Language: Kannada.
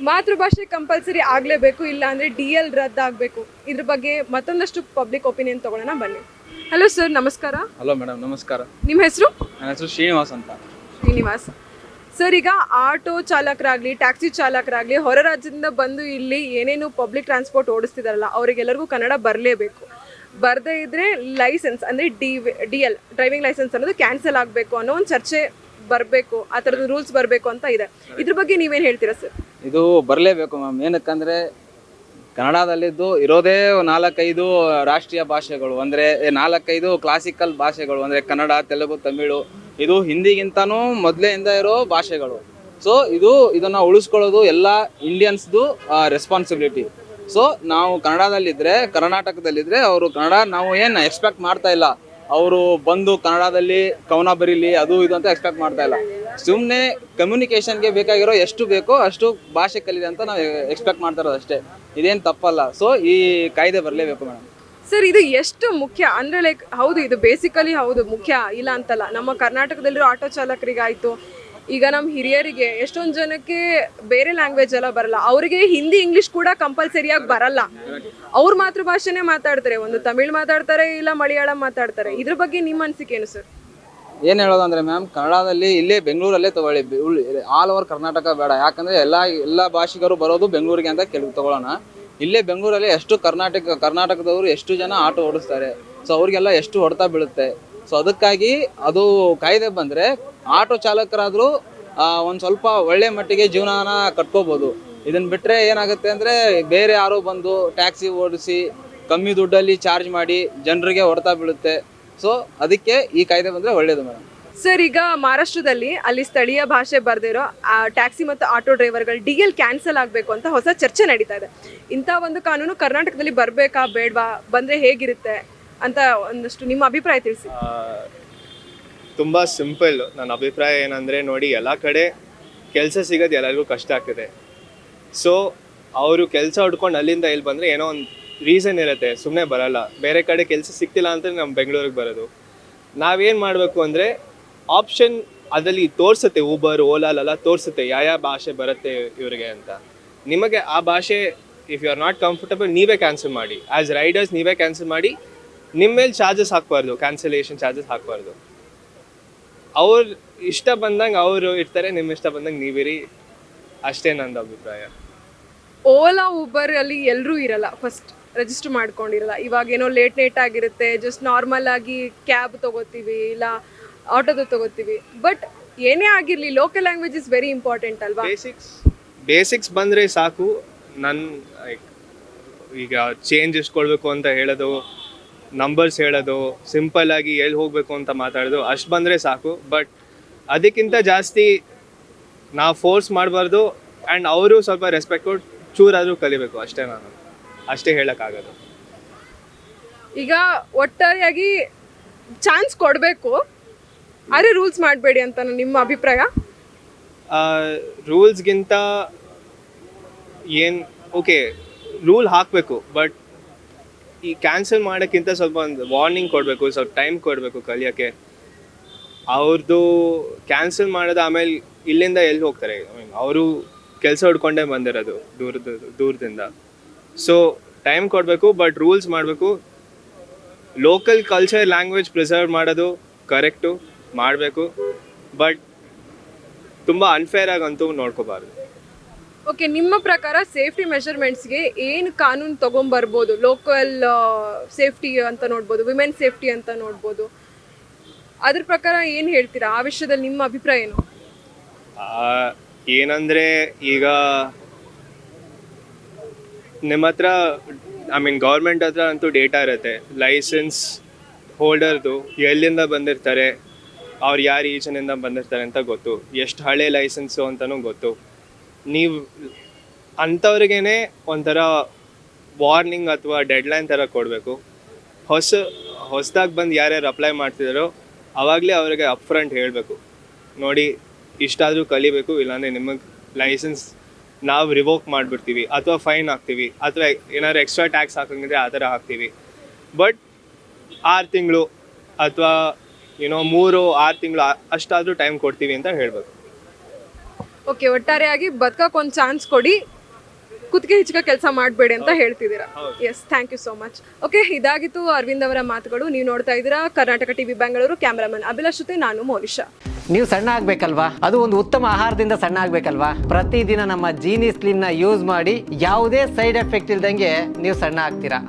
ಮಾತೃಭಾಷೆ ಕಂಪಲ್ಸರಿ ಆಗಲೇಬೇಕು, ಇಲ್ಲ ಅಂದರೆ ಡಿ ಎಲ್ ರದ್ದಾಗಬೇಕು. ಇದ್ರ ಬಗ್ಗೆ ಮತ್ತೊಂದಷ್ಟು ಪಬ್ಲಿಕ್ ಒಪಿನಿಯನ್ ತೊಗೊಳ್ಳೋಣ ಬನ್ನಿ. ಹಲೋ ಸರ್, ನಮಸ್ಕಾರ. ಹಲೋ ಮೇಡಮ್, ನಮಸ್ಕಾರ. ನಿಮ್ಮ ಹೆಸರು? ನನ್ನ ಹೆಸರು ಶ್ರೀನಿವಾಸ್ ಅಂತ. ಶ್ರೀನಿವಾಸ್ ಸರ್, ಈಗ ಆಟೋ ಚಾಲಕರಾಗಲಿ, ಟ್ಯಾಕ್ಸಿ ಚಾಲಕರಾಗಲಿ ಹೊರ ರಾಜ್ಯದಿಂದ ಬಂದು ಇಲ್ಲಿ ಏನೇನು ಪಬ್ಲಿಕ್ ಟ್ರಾನ್ಸ್ಪೋರ್ಟ್ ಓಡಿಸ್ತಿದಾರಲ್ಲ, ಅವರಿಗೆಲ್ಲರಿಗೂ ಕನ್ನಡ ಬರಲೇಬೇಕು. ಬರದೇ ಇದ್ದರೆ ಲೈಸೆನ್ಸ್ ಅಂದರೆ ಡಿ ಎಲ್ ಡ್ರೈವಿಂಗ್ ಲೈಸೆನ್ಸ್ ಅನ್ನೋದು ಕ್ಯಾನ್ಸಲ್ ಆಗಬೇಕು ಅನ್ನೋ ಒಂದು ಚರ್ಚೆ ಬರಬೇಕು, ಆ ಥರದ ರೂಲ್ಸ್ ಬರಬೇಕು ಅಂತ ಇದೆ. ಇದ್ರ ಬಗ್ಗೆ ನೀವೇನು ಹೇಳ್ತೀರಾ ಸರ್? ಇದು ಬರಲೇಬೇಕು ಮ್ಯಾಮ್. ಏನಕ್ಕಂದರೆ ಕನ್ನಡದಲ್ಲಿದ್ದು ಇರೋದೇ 4-5 ರಾಷ್ಟ್ರೀಯ ಭಾಷೆಗಳು, ಅಂದರೆ 4-5 ಕ್ಲಾಸಿಕಲ್ ಭಾಷೆಗಳು, ಅಂದರೆ ಕನ್ನಡ, ತೆಲುಗು, ತಮಿಳು. ಇದು ಹಿಂದಿಗಿಂತನೂ ಮೊದಲೆಯಿಂದ ಇರೋ ಭಾಷೆಗಳು. ಸೊ ಇದನ್ನು ಉಳಿಸ್ಕೊಳ್ಳೋದು ಎಲ್ಲ ಇಂಡಿಯನ್ಸ್ದು ರೆಸ್ಪಾನ್ಸಿಬಿಲಿಟಿ. ಸೊ ನಾವು ಕನ್ನಡದಲ್ಲಿದ್ದರೆ, ಕರ್ನಾಟಕದಲ್ಲಿದ್ದರೆ ಅವರು ಕನ್ನಡ ನಾವು ಏನು ಎಕ್ಸ್ಪೆಕ್ಟ್ ಮಾಡ್ತಾ ಇಲ್ಲ. ಅವರು ಬಂದು ಕನ್ನಡದಲ್ಲಿ ಕವನ ಬರೀಲಿ ಅದು ಇದು ಅಂತ ಎಕ್ಸ್ಪೆಕ್ಟ್ ಮಾಡ್ತಾ ಇಲ್ಲ. ಸುಮ್ಮನೆ ಕಮ್ಯುನಿಕೇಷನ್ಗೆ ಬೇಕಾಗಿರೋ ಎಷ್ಟು ಬೇಕೋ ಅಷ್ಟು ಭಾಷೆ ಕಲಿದೆ ಅಂತ ನಾವು ಎಕ್ಸ್ಪೆಕ್ಟ್ ಮಾಡ್ತಾ ಇರೋದು ಅಷ್ಟೇ. ಇದೇನು ತಪ್ಪಲ್ಲ. ಸೊ ಈ ಕಾಯ್ದೆ ಬರಲೇಬೇಕು ಮೇಡಮ್. ಸರ್, ಇದು ಎಷ್ಟು ಮುಖ್ಯ ಅಂದರೆ ಲೈಕ್ ಹೌದು, ಇದು ಬೇಸಿಕಲಿ ಹೌದು ಮುಖ್ಯ, ಇಲ್ಲ ಅಂತಲ್ಲ. ನಮ್ಮ ಕರ್ನಾಟಕದಲ್ಲಿರೋ ಆಟೋ ಚಾಲಕರಿಗಾಯಿತು, ಈಗ ನಮ್ಮ ಹಿರಿಯರಿಗೆ ಎಷ್ಟೊಂದು ಜನಕ್ಕೆ ಬೇರೆ ಲ್ಯಾಂಗ್ವೇಜ್ ಎಲ್ಲ ಬರಲ್ಲ, ಅವರಿಗೆ ಹಿಂದಿ ಇಂಗ್ಲೀಷ್ ಕೂಡ ಕಂಪಲ್ಸರಿಯಾಗಿ ಬರಲ್ಲ. ಅವ್ರ ಮಾತೃಭಾಷೆನೇ ಮಾತಾಡ್ತಾರೆ, ಒಂದು ತಮಿಳ್ ಮಾತಾಡ್ತಾರೆ, ಇಲ್ಲ ಮಲಯಾಳಂ ಮಾತಾಡ್ತಾರೆ. ಇದ್ರ ಬಗ್ಗೆ ನಿಮ್ಮ ಅನಿಸಿಕೆ ಏನು ಸರ್? ಏನು ಹೇಳೋದಂದರೆ ಮ್ಯಾಮ್, ಕನ್ನಡದಲ್ಲಿ ಇಲ್ಲೇ ಬೆಂಗಳೂರಲ್ಲೇ ತೊಗೊಳ್ಳಿ, ಆಲ್ ಓವರ್ ಕರ್ನಾಟಕ ಬೇಡ. ಯಾಕಂದರೆ ಎಲ್ಲ ಭಾಷಿಗರು ಬರೋದು ಬೆಂಗಳೂರಿಗೆ ಅಂತ ತೊಗೊಳ್ಳೋಣ. ಇಲ್ಲೇ ಬೆಂಗಳೂರಲ್ಲಿ ಎಷ್ಟು ಕರ್ನಾಟಕದವರು ಎಷ್ಟು ಜನ ಆಟೋ ಓಡಿಸ್ತಾರೆ. ಸೊ ಅವ್ರಿಗೆಲ್ಲ ಎಷ್ಟು ಹೊಡೆತ ಬೀಳುತ್ತೆ. ಸೊ ಅದಕ್ಕಾಗಿ ಅದು ಕಾಯ್ದೆ ಬಂದರೆ ಆಟೋ ಚಾಲಕರಾದರೂ ಒಂದು ಸ್ವಲ್ಪ ಒಳ್ಳೆ ಮಟ್ಟಿಗೆ ಜೀವನನ ಕಟ್ಕೋಬೋದು. ಇದನ್ನು ಬಿಟ್ಟರೆ ಏನಾಗುತ್ತೆ ಅಂದರೆ ಬೇರೆ ಯಾರೋ ಬಂದು ಟ್ಯಾಕ್ಸಿ ಓಡಿಸಿ ಕಮ್ಮಿ ದುಡ್ಡಲ್ಲಿ ಚಾರ್ಜ್ ಮಾಡಿ ಜನರಿಗೆ ಹೊಡೆತ ಬೀಳುತ್ತೆ. ಸೊ ಅದಕ್ಕೆ ಈ ಕಾಯ್ದೆ ಬಂದರೆ ಒಳ್ಳೆಯದು ಮೇಡಮ್. ಸರ್, ಈಗ ಮಹಾರಾಷ್ಟ್ರದಲ್ಲಿ ಅಲ್ಲಿ ಸ್ಥಳೀಯ ಭಾಷೆ ಬರೆದಿರೋ ಟ್ಯಾಕ್ಸಿ ಮತ್ತು ಆಟೋ ಡ್ರೈವರ್ಗಳು ಡಿ ಎಲ್ ಕ್ಯಾನ್ಸಲ್ ಆಗಬೇಕು ಅಂತ ಹೊಸ ಚರ್ಚೆ ನಡೀತಾ ಇದೆ. ಇಂಥ ಒಂದು ಕಾನೂನು ಕರ್ನಾಟಕದಲ್ಲಿ ಬರಬೇಕಾ ಬೇಡವಾ, ಬಂದರೆ ಹೇಗಿರುತ್ತೆ ಅಂತ ಒಂದಷ್ಟು ನಿಮ್ಮ ಅಭಿಪ್ರಾಯ ತಿಳಿಸಿ. ತುಂಬ ಸಿಂಪಲ್. ನನ್ನ ಅಭಿಪ್ರಾಯ ಏನಂದರೆ, ನೋಡಿ, ಎಲ್ಲ ಕಡೆ ಕೆಲಸ ಸಿಗೋದು ಎಲ್ಲರಿಗೂ ಕಷ್ಟ ಆಗ್ತಿದೆ. ಸೊ ಅವರು ಕೆಲಸ ಹುಡ್ಕೊಂಡು ಅಲ್ಲಿಂದ ಇಲ್ಲಿ ಬಂದರೆ ಏನೋ ಒಂದು ರೀಸನ್ ಇರುತ್ತೆ, ಸುಮ್ಮನೆ ಬರಲ್ಲ. ಬೇರೆ ಕಡೆ ಕೆಲಸ ಸಿಗ್ತಿಲ್ಲ ಅಂತ ನಮ್ಮ ಬೆಂಗಳೂರಿಗೆ ಬರೋದು. ನಾವೇನು ಮಾಡಬೇಕು ಅಂದರೆ, ಆಪ್ಷನ್ ಅದರಲ್ಲಿ ತೋರಿಸುತ್ತೆ, ಊಬರ್ ಓಲಾಲೆಲ್ಲ ತೋರಿಸುತ್ತೆ ಯಾವ ಭಾಷೆ ಬರುತ್ತೆ ಇವರಿಗೆ ಅಂತ. ನಿಮಗೆ ಆ ಭಾಷೆ if you are not comfortable ನೀವೇ ಕ್ಯಾನ್ಸಲ್ ಮಾಡಿ. ಆ್ಯಸ್ ರೈಡರ್ಸ್ ನೀವೇ ಕ್ಯಾನ್ಸಲ್ ಮಾಡಿ. ನಿಮ್ಮ ಮೇಲೆ ಚಾರ್ಜಸ್ ಹಾಕಬಾರ್ದು, ಕ್ಯಾನ್ಸಲೇಷನ್ ಚಾರ್ಜಸ್ ಹಾಕಬಾರ್ದು. ಅವ್ರು ಇಷ್ಟ ಬಂದಂಗೆ ಅವರು ಇರ್ತಾರೆ, ನಿಮ್ಮ ಇಷ್ಟ ಬಂದಂಗೆ ನೀವಿರಿ, ಅಷ್ಟೇ ನಂದು ಅಭಿಪ್ರಾಯ. ಓಲಾ ಊಬರ್ ಅಲ್ಲಿ ಎಲ್ಲರೂ ಇರಲ್ಲ, ಫಸ್ಟ್ ರಿಜಿಸ್ಟರ್ ಮಾಡ್ಕೊಂಡಿರಲ್ಲ. ಇವಾಗ ಏನೋ ಲೇಟ್ ಆಗಿರುತ್ತೆ, ಜಸ್ಟ್ ನಾರ್ಮಲ್ ಆಗಿ ಕ್ಯಾಬ್ ತೊಗೋತೀವಿ, ಇಲ್ಲ ಆಟೋದು ತೊಗೋತೀವಿ. ಬಟ್ ಏನೇ ಆಗಿರಲಿ local language is very important ಅಲ್ವಾ? ಬೇಸಿಕ್ಸ್ ಬಂದರೆ ಸಾಕು. ಈಗ ಚೇಂಜ್ ಇಸ್ಕೊಳ್ಬೇಕು ಅಂತ ಹೇಳೋದು, ನಂಬರ್ಸ್ ಹೇಳೋದು, ಸಿಂಪಲ್ ಆಗಿ ಎಲ್ಲಿ ಹೋಗಬೇಕು ಅಂತ ಮಾತಾಡೋದು, ಅಷ್ಟು ಬಂದರೆ ಸಾಕು. ಬಟ್ ಅದಕ್ಕಿಂತ ಜಾಸ್ತಿ ನಾವು ಫೋರ್ಸ್ ಮಾಡಬಾರ್ದು. ಆ್ಯಂಡ್ ಅವರು ಸ್ವಲ್ಪ ರೆಸ್ಪೆಕ್ಟ್ ಕೊಟ್ಟು ಚೂರಾದರೂ ಕಲಿಬೇಕು, ಅಷ್ಟೇ. ನಾನು ಅಷ್ಟೇ ಹೇಳೋಕ್ಕಾಗೋದು. ಈಗ ಒಟ್ಟಾರೆಯಾಗಿ ಚಾನ್ಸ್ ಕೊಡಬೇಕು, ಆದರೆ ರೂಲ್ಸ್ ಮಾಡಬೇಡಿ ಅಂತ ನಿಮ್ಮ ಅಭಿಪ್ರಾಯ? ರೂಲ್ಸ್ಗಿಂತ ಏನು, ಓಕೆ, ರೂಲ್ ಹಾಕಬೇಕು. ಬಟ್ ಈ ಕ್ಯಾನ್ಸಲ್ ಮಾಡೋಕ್ಕಿಂತ ಸ್ವಲ್ಪ ಒಂದು ವಾರ್ನಿಂಗ್ ಕೊಡಬೇಕು, ಸ್ವಲ್ಪ ಟೈಮ್ ಕೊಡಬೇಕು ಕಲಿಯೋಕ್ಕೆ. ಅವ್ರದ್ದು ಕ್ಯಾನ್ಸಲ್ ಮಾಡೋದು, ಆಮೇಲೆ ಇಲ್ಲಿಂದ ಎಲ್ಲಿ ಹೋಗ್ತಾರೆ? ಅವರು ಕೆಲಸ ಹುಡ್ಕೊಂಡೇ ಬಂದಿರೋದು ದೂರದಿಂದ. ಸೊ ಟೈಮ್ ಕೊಡಬೇಕು, ಬಟ್ ರೂಲ್ಸ್ ಮಾಡಬೇಕು. ಲೋಕಲ್ ಕಲ್ಚರ್, ಲ್ಯಾಂಗ್ವೇಜ್ ಪ್ರಿಸರ್ವ್ ಮಾಡೋದು ಕರೆಕ್ಟು, ಮಾಡಬೇಕು. ಬಟ್ ತುಂಬ ಅನ್ಫೇರ್ ಆಗಂತೂ ನೋಡ್ಕೋಬಾರ್ದು. ಓಕೆ, ನಿಮ್ಮ ಪ್ರಕಾರ ಸೇಫ್ಟಿ ಮೆಷರ್ಮೆಂಟ್ಸ್ಗೆ ಏನು ಕಾನೂನು ತೊಗೊಂಬರ್ಬೋದು? ಲೋಕಲ್ ಸೇಫ್ಟಿ ಅಂತ ನೋಡ್ಬೋದು, ವಿಮೆನ್ ಸೇಫ್ಟಿ ಅಂತ ನೋಡ್ಬೋದು. ಅದ್ರ ಪ್ರಕಾರ ಏನು ಹೇಳ್ತೀರಾ? ಆ ವಿಷಯದಲ್ಲಿ ನಿಮ್ಮ ಅಭಿಪ್ರಾಯ ಏನು? ಏನಂದರೆ, ಈಗ ನಿಮ್ಮ ಹತ್ರ ಗೌರ್ಮೆಂಟ್ ಹತ್ರ ಅಂತೂ ಡೇಟಾ ಇರುತ್ತೆ, ಲೈಸೆನ್ಸ್ ಹೋಲ್ಡರ್ದು ಎಲ್ಲಿಂದ ಬಂದಿರ್ತಾರೆ, ಅವ್ರು ಯಾರು ರೀಜನಿಂದ ಬಂದಿರ್ತಾರೆ ಅಂತ ಗೊತ್ತು, ಎಷ್ಟು ಹಳೆ ಲೈಸೆನ್ಸು ಅಂತಲೂ ಗೊತ್ತು. ನೀವು ಅಂಥವ್ರಿಗೇ ಒಂಥರ ವಾರ್ನಿಂಗ್ ಅಥವಾ ಡೆಡ್ಲೈನ್ ಥರ ಕೊಡಬೇಕು. ಹೊಸದಾಗಿ ಬಂದು ಯಾರ್ಯಾರು ಅಪ್ಲೈ ಮಾಡ್ತಿದ್ದಾರೋ ಆವಾಗಲೇ ಅವರಿಗೆ ಅಪ್ಫ್ರಂಟ್ ಹೇಳಬೇಕು, ನೋಡಿ ಇಷ್ಟಾದರೂ ಕಲಿಬೇಕು, ಇಲ್ಲಾಂದರೆ ನಿಮಗೆ ಲೈಸೆನ್ಸ್ ನಾವು ರಿವೋಕ್ ಮಾಡಿಬಿಡ್ತೀವಿ, ಅಥವಾ ಫೈನ್ ಹಾಕ್ತೀವಿ, ಅಥವಾ ಏನಾದ್ರು ಎಕ್ಸ್ಟ್ರಾ ಟ್ಯಾಕ್ಸ್ ಹಾಕಂಗಿದ್ರೆ ಆ ಥರ ಹಾಕ್ತೀವಿ. ಬಟ್ 6 ತಿಂಗಳು ಅಥವಾ 3-6 ತಿಂಗಳು ಅಷ್ಟಾದರೂ ಟೈಮ್ ಕೊಡ್ತೀವಿ ಅಂತ ಹೇಳಬೇಕು. ಓಕೆ, ಒಟ್ಟಾರೆಯಾಗಿ ಬದುಕಕ್ಕೆ ಒಂದು ಚಾನ್ಸ್ ಕೊಡಿ, ಕುತ್ತಿಗೆ ಹಿಚ್ಕ ಕೆಲಸ ಮಾಡಬೇಡಿ ಅಂತ ಹೇಳ್ತಿದ್ದೀರಾ. Yes, thank you so much. Okay, ಇದಾಗಿತ್ತು ಅರವಿಂದ್ ಅವರ ಮಾತುಗಳು. ನೀವು ನೋಡ್ತಾ ಇದ್ದೀರಾ ಕರ್ನಾಟಕ ಟಿವಿ ಬೆಂಗಳೂರು. ಕ್ಯಾಮ್ರಾಮನ್ ಅಭಿಲಾಷ್ ಜೊತೆ ನಾನು ಮೋನಿಶಾ. ನೀವು ಸಣ್ಣ ಆಗ್ಬೇಕಲ್ವಾ? ಅದು ಒಂದು ಉತ್ತಮ ಆಹಾರದಿಂದ ಸಣ್ಣ ಆಗ್ಬೇಕಲ್ವಾ? ಪ್ರತಿದಿನ ನಮ್ಮ ಜೀನಿ ಸ್ಲಿಮ್ ನ ಯೂಸ್ ಮಾಡಿ ಯಾವುದೇ ಸೈಡ್ ಎಫೆಕ್ಟ್ ಇಲ್ದಂಗೆ ನೀವು ಸಣ್ಣ ಆಗ್ತೀರಾ.